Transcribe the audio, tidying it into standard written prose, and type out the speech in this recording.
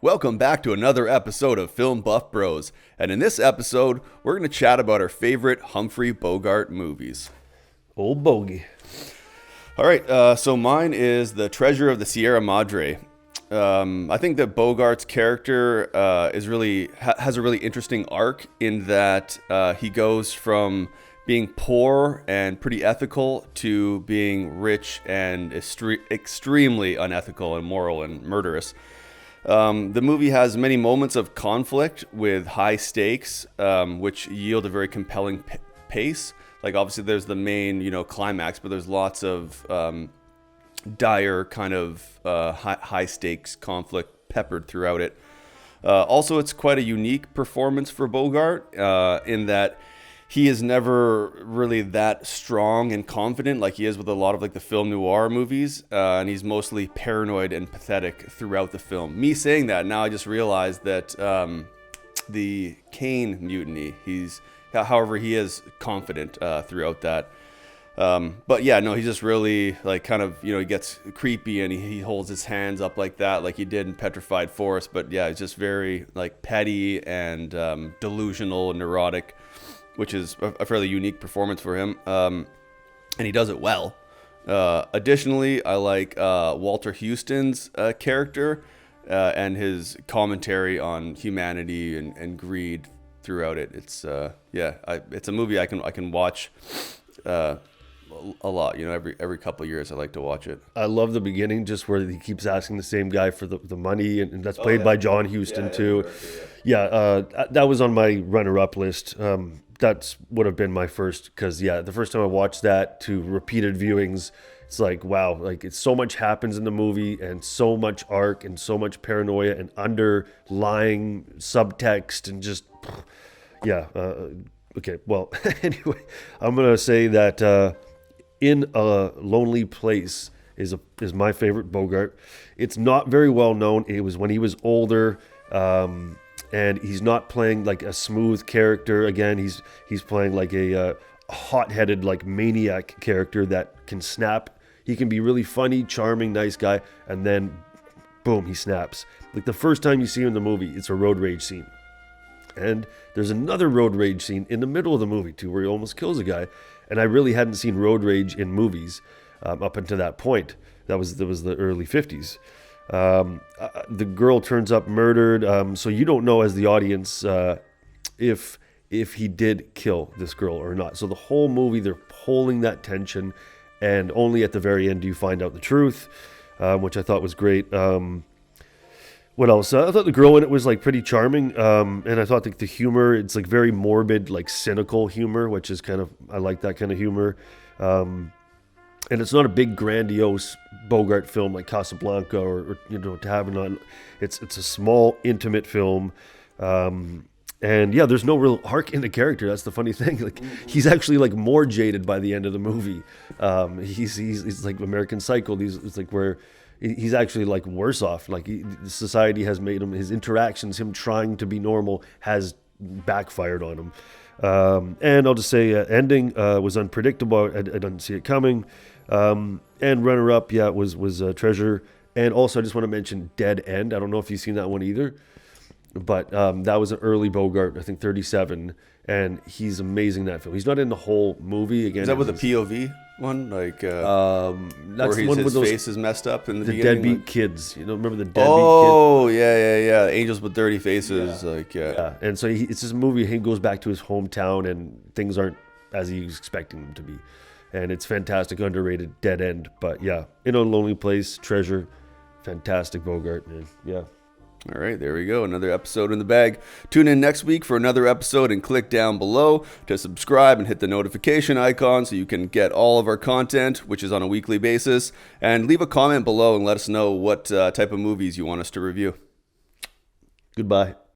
Welcome back to another episode of Film Buff Bros. And in this episode, we're going to chat about our favorite Humphrey Bogart movies. Old bogey. All right, so mine is The Treasure of the Sierra Madre. I think that Bogart's character has a really interesting arc in that he goes from being poor and pretty ethical to being rich and extremely unethical and immoral and murderous. The movie has many moments of conflict with high stakes, which yield a very compelling pace. Like obviously there's the main, climax, but there's lots of dire kind of high stakes conflict peppered throughout it. Also, it's quite a unique performance for Bogart in that he is never really that strong and confident like he is with a lot of like the film noir movies, and he's mostly paranoid and pathetic throughout the film. Me saying that, now I just realized that the Caine mutiny, however, he is confident throughout that. But yeah, no, he's just really like kind of, he gets creepy and he holds his hands up like that, like he did in Petrified Forest. But yeah, he's just very like petty and delusional and neurotic, which is a fairly unique performance for him. And he does it well. Additionally, I like Walter Houston's character and his commentary on humanity and greed throughout it. It's it's a movie I can watch a lot. Every couple of years I like to watch it. I love the beginning, just where he keeps asking the same guy for the money, and that's played by John Huston too. That was on my runner-up list. That's would have been my first, because the first time I watched that to repeated viewings, it's like, wow, like it's so much happens in the movie and so much arc and so much paranoia and underlying subtext and just okay, well, anyway, I'm gonna say that In a Lonely Place is my favorite Bogart. It's not very well known. It was when he was older, and he's not playing like a smooth character. Again, he's playing like a hot-headed like maniac character that can snap. He can be really funny, charming, nice guy, and then boom, he snaps. Like the first time you see him in the movie, it's a road rage scene. And there's another road rage scene in the middle of the movie too, where he almost kills a guy. And I really hadn't seen road rage in movies up until that point. That was the early 50s. The girl turns up murdered, so you don't know as the audience if he did kill this girl or not. So the whole movie they're holding that tension, and only at the very end do you find out the truth, which I thought was great. What else? I thought the girl in it was like pretty charming, and I thought the humor, it's like very morbid, like cynical humor, which is I like that kind of humor. And it's not a big grandiose Bogart film like Casablanca or Tavernon. It's a small, intimate film, and there's no real arc in the character. That's the funny thing. Like he's actually like more jaded by the end of the movie. He's like American Psycho. It's like where he's actually like worse off. Like society has made him, his interactions, him trying to be normal has backfired on him. And I'll just say ending was unpredictable. I didn't see it coming. And runner-up, was Treasure. And also I just want to mention Dead End. I don't know if you've seen that one either. But that was an early Bogart, I think 37. And he's amazing in that film. He's not in the whole movie. Again, Is that with the POV one? Like that's where the one his with those, face is messed up in the beginning? deadbeat kids. Remember the deadbeat kids? Oh, yeah. Angels with Dirty Faces. Yeah. And so it's this movie, he goes back to his hometown and things aren't as he was expecting them to be. And it's fantastic, underrated, Dead End. But yeah, In a Lonely Place, Treasure, fantastic Bogart, man. Yeah. All right, there we go. Another episode in the bag. Tune in next week for another episode and click down below to subscribe and hit the notification icon so you can get all of our content, which is on a weekly basis. And leave a comment below and let us know what type of movies you want us to review. Goodbye.